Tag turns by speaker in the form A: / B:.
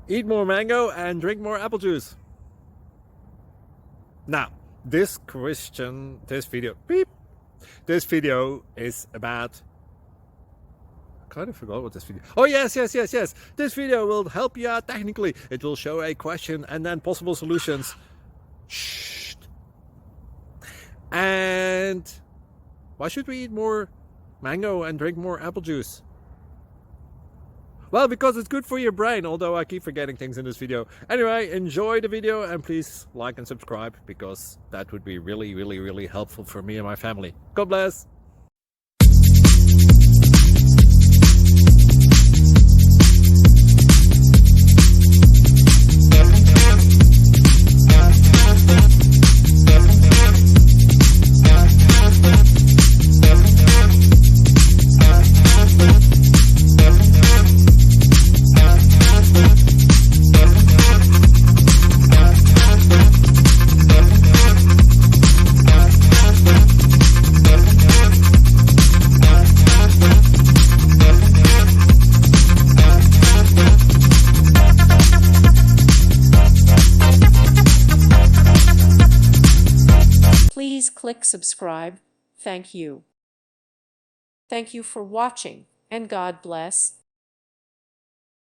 A: Eat more mango and drink more apple juice. Now, this video is about, I kind of forgot what this video. Oh yes. This video will help you out technically. It will show a question and then possible solutions. Shh. And why should we eat more mango and drink more apple juice? Well, because it's good for your brain, although I keep forgetting things in this video. Anyway, enjoy the video and please like and subscribe, because that would be really helpful for me and my family. God bless!
B: Please click subscribe. Thank you. Thank you for watching, and God bless.